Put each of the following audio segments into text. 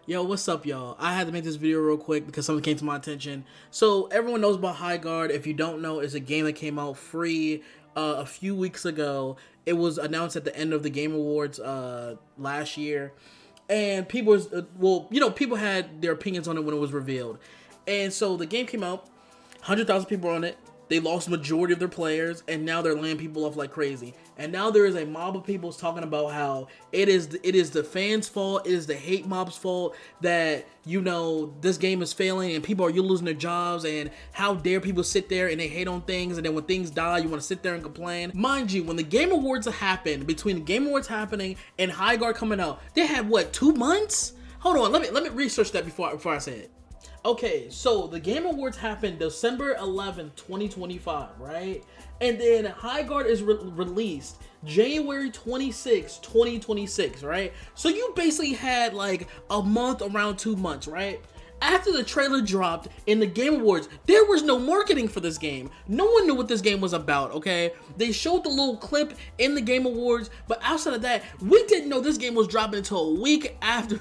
Yo, what's up, y'all? I had to make this video real quick because something came to my attention. So everyone knows about Highguard. If you don't know, it's a game that came out free a few weeks ago. It was announced at the end of the Game Awards last year, and people was people had their opinions on it when it was revealed. And so the game came out, 100,000 people on it. They lost majority of their players, and now they're laying people off like crazy. And now there is a mob of people talking about how it is the fans' fault, it is the hate mob's fault that this game is failing and people are losing their jobs, and how dare people sit there and they hate on things, and then when things die, you want to sit there and complain. Mind you, when the Game Awards happened, between the Game Awards happening and Highguard coming out, they had what, 2 months? Hold on, let me research that before I say it. Okay, so the Game Awards happened December 11th, 2025, right? And then Highguard is released January 26th, 2026, right? So you basically had like a month, around 2 months, right? After the trailer dropped in the Game Awards, there was no marketing for this game. No one knew what this game was about, okay? They showed the little clip in the Game Awards, but outside of that, we didn't know this game was dropping until a week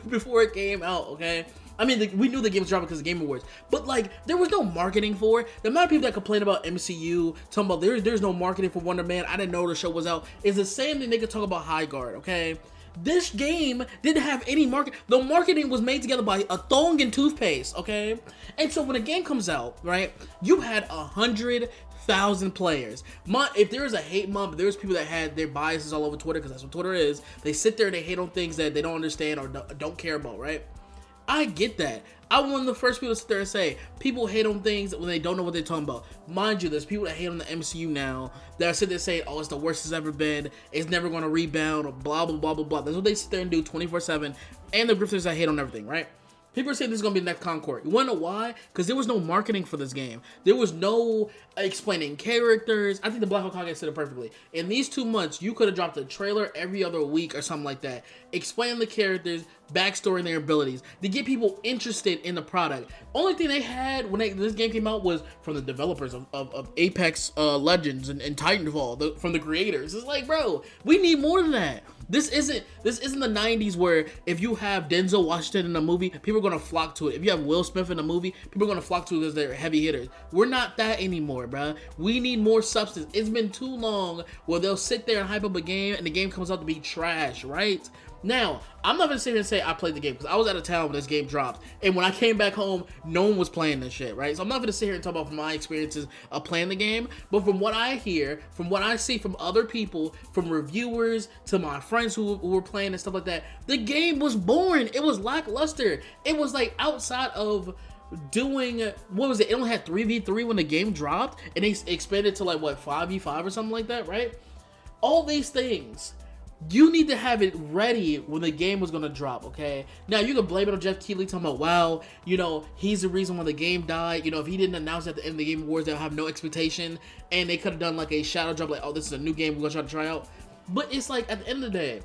before it came out, okay? I mean, we knew the game was dropping because of the Game Awards, but like, there was no marketing for it. The amount of people that complain about MCU, talking about there's no marketing for Wonder Man, I didn't know the show was out, is the same thing they could talk about Highguard, okay? This game didn't have any market. The marketing was made together by a thong and toothpaste, okay? And so when a game comes out, right, you had 100,000 players. If there is a hate mob, there's people that had their biases all over Twitter, because that's what Twitter is. They sit there and they hate on things that they don't understand or don't care about, right? I get that. I'm one of the first people to sit there and say people hate on things when they don't know what they're talking about. Mind you, there's people that hate on the MCU now that are sitting there saying, oh, it's the worst it's ever been, it's never going to rebound, or blah, blah, blah, blah, blah. That's what they sit there and do 24/7. And the grifters that hate on everything, right? People are saying this is going to be the next Concord. You want to know why? Because there was no marketing for this game. There was no explaining characters. I think the Black Hawk Hawkeye said it perfectly. In these 2 months, you could have dropped a trailer every other week or something like that, explaining the characters, backstory, and their abilities to get people interested in the product. Only thing they had when this game came out was from the developers of Apex Legends and Titanfall, from the creators. It's like, bro, we need more than that. This isn't the 90s where if you have Denzel Washington in a movie, people are going to flock to it. If you have Will Smith in a movie, people are going to flock to it because they're heavy hitters. We're not that anymore, bro. We need more substance. It's been too long where they'll sit there and hype up a game and the game comes out to be trash, right? Now, I'm not going to sit here and say I played the game because I was out of town when this game dropped. And when I came back home, no one was playing this shit, right? So I'm not going to sit here and talk about my experiences of playing the game. But from what I hear, from what I see from other people, from reviewers to my friends who were playing and stuff like that, the game was boring. It was lackluster. It was like outside of doing, what was it? It only had 3v3 when the game dropped. And they expanded to like, what, 5v5 or something like that, right? All these things, you need to have it ready when the game was going to drop, okay? Now, you can blame it on Jeff Keighley, talking about, wow, he's the reason why the game died. If he didn't announce at the end of the Game Awards, they'll have no expectation, and they could have done like a shadow drop, like, oh, this is a new game we're going to try out. But it's like, at the end of the day,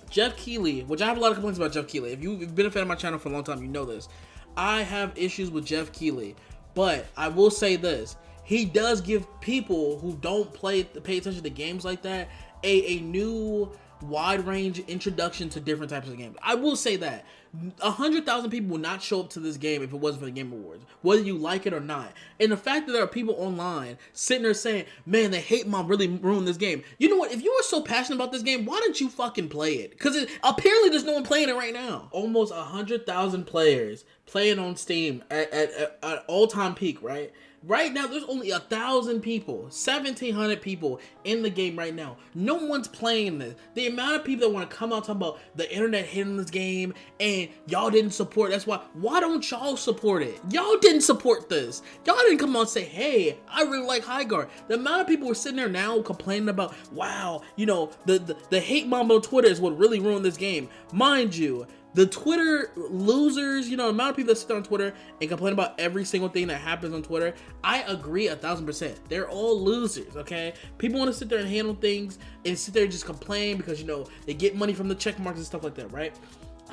Jeff Keighley, which I have a lot of complaints about Jeff Keighley. If you've been a fan of my channel for a long time, you know this. I have issues with Jeff Keighley, but I will say this. He does give people who don't pay attention to games like that a new wide range introduction to different types of games. I will say that 100,000 people will not show up to this game if it wasn't for the Game Awards, whether you like it or not. And the fact that there are people online sitting there saying, man, the hate mob really ruined this game. You know what? If you were so passionate about this game, why didn't you fucking play it? Because apparently there's no one playing it right now. Almost 100,000 players playing on Steam at all-time peak, right? Right now, there's only 1,000 people, 1,700 people in the game right now. No one's playing this. The amount of people that want to come out talking about the internet hitting this game and y'all didn't support it. Why don't y'all support it? Y'all didn't support this. Y'all didn't come out and say, hey, I really like Highguard. The amount of people who are sitting there now complaining about, wow, the hate mob on Twitter is what really ruined this game. Mind you, the Twitter losers, the amount of people that sit there on Twitter and complain about every single thing that happens on Twitter, I agree 1,000%. They're all losers, okay? People want to sit there and handle things and sit there and just complain because, they get money from the check marks and stuff like that, right?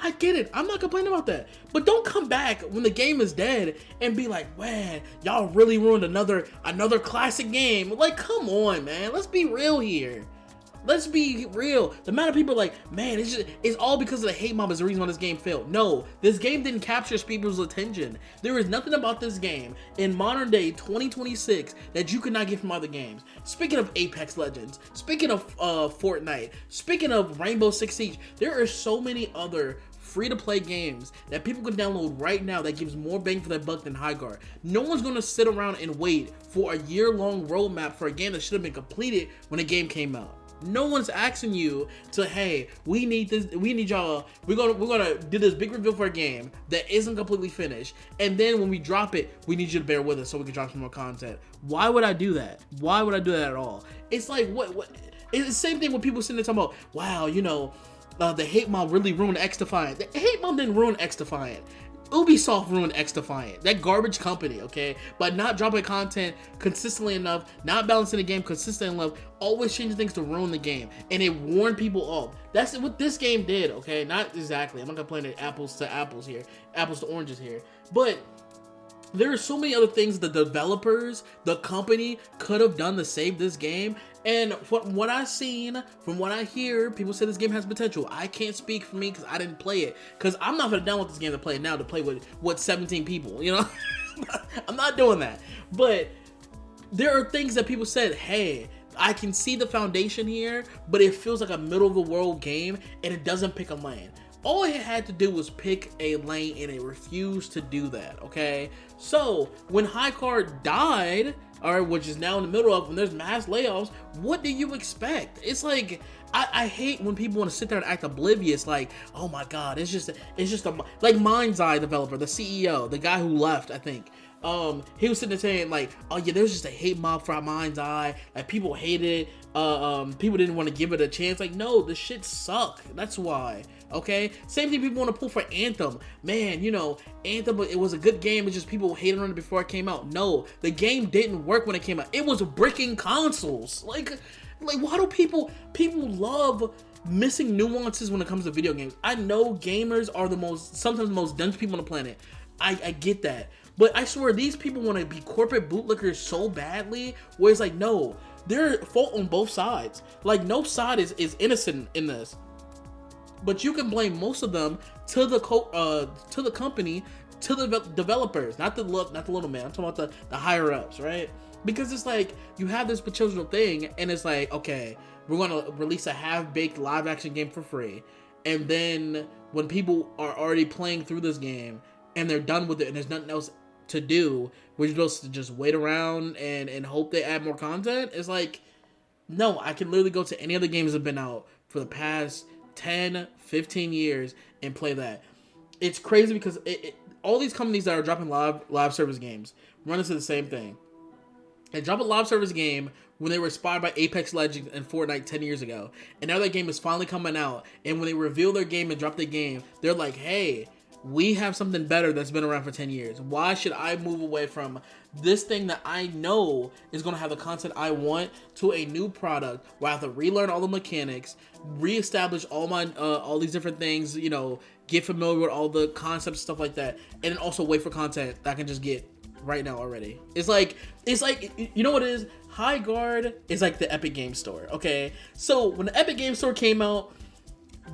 I get it. I'm not complaining about that. But don't come back when the game is dead and be like, man, y'all really ruined another classic game. Like, come on, man. Let's be real here. Let's be real. The amount of people like, man, it's all because of the hate mob is the reason why this game failed. No, this game didn't capture people's attention. There is nothing about this game in modern day 2026 that you could not get from other games. Speaking of Apex Legends, speaking of Fortnite, speaking of Rainbow Six Siege, there are so many other free-to-play games that people can download right now that gives more bang for their buck than Highguard. No one's going to sit around and wait for a year-long roadmap for a game that should have been completed when the game came out. No one's asking you to, hey, we need this, we need y'all, we're gonna do this big reveal for a game that isn't completely finished, and then when we drop it, we need you to bear with us so we can drop some more content. Why would I do that? Why would I do that at all? It's like, what it's the same thing when people sitting there talking about, wow, you know, the hate mob really ruined X-Defiant. The hate mob didn't ruin X-Defiant. Ubisoft ruined X-Defiant, that garbage company, okay? By not dropping content consistently enough, not balancing the game consistently enough, always changing things to ruin the game, and it warned people off. That's what this game did, okay? Not exactly. I'm not comparing apples to apples here, apples to oranges here, but there are so many other things the developers, the company could have done to save this game. And from what I've seen, from what I hear, people say this game has potential. I can't speak for me because I didn't play it. Because I'm not going to download this game to play it now to play with, what, 17 people, you know? I'm not doing that. But there are things that people said, hey, I can see the foundation here, but it feels like a middle-of-the-world game, and it doesn't pick a lane. All it had to do was pick a lane, and it refused to do that, okay? So, when Highguard died, or which is now in the middle of, when there's mass layoffs, what do you expect? It's like, I hate when people want to sit there and act oblivious, like, oh my god, it's just a, like Mind's Eye developer, the CEO, the guy who left, I think. He was sitting there saying like, oh yeah, there's just a hate mob for Mind's Eye, like people hated it, people didn't want to give it a chance. Like, no, the shit suck, that's why. Okay, same thing people want to pull for Anthem. Man, you know, Anthem, it was a good game, it's just people hated on it before it came out. No, the game didn't work when it came out. It was bricking consoles. Like why do people love missing nuances when it comes to video games? I know gamers are sometimes the most dense people on the planet. I get that. But I swear, these people want to be corporate bootlickers so badly, where it's like, no, they're fault on both sides. Like, no side is innocent in this. But you can blame most of them to the company, to the developers, not the little man. I'm talking about the higher ups, right? Because it's like, you have this potential thing, and it's like, okay, we're gonna release a half-baked live-action game for free, and then when people are already playing through this game and they're done with it and there's nothing else to do, we're supposed to just wait around and hope they add more content. It's like, no, I can literally go to any other games that have been out for the past 10, 15 years and play that. It's crazy because all these companies that are dropping live service games run into the same thing. They dropped a live service game when they were inspired by Apex Legends and Fortnite 10 years ago, and now that game is finally coming out, and when they reveal their game and drop the game, they're like, hey, we have something better that's been around for 10 years. Why should I move away from this thing that I know is going to have the content I want to a new product where I have to relearn all the mechanics, reestablish all these different things, you know, get familiar with all the concepts, stuff like that, and then also wait for content that I can just get right now already. It's like, you know what it is? Highguard is like the Epic Game Store, okay? So when the Epic Game Store came out,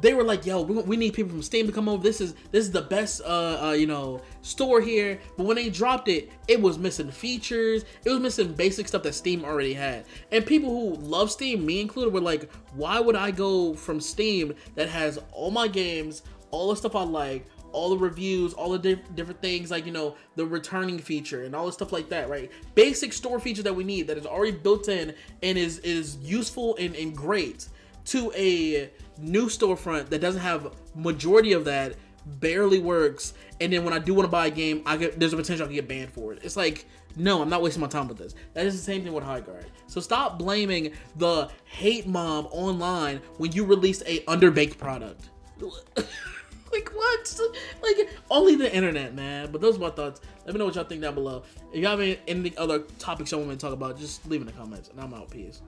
they were like, yo, we need people from Steam to come over. This is the best, you know, store here. But when they dropped it, it was missing features. It was missing basic stuff that Steam already had. And people who love Steam, me included, were like, why would I go from Steam that has all my games, all the stuff I like, all the reviews, all the different things, like, you know, the returning feature and all the stuff like that, right? Basic store features that we need that is already built in and is useful and great, to a new storefront that doesn't have majority of that, barely works, and then when I do want to buy a game, there's a potential I can get banned for it. It's like, no, I'm not wasting my time with this. That is the same thing with Highguard. So stop blaming the hate mob online when you released a underbaked product. Like, what? Like, only the internet, man. But those are my thoughts. Let me know what y'all think down below. If you have any other topics y'all want me to talk about, just leave in the comments, and I'm out. Peace.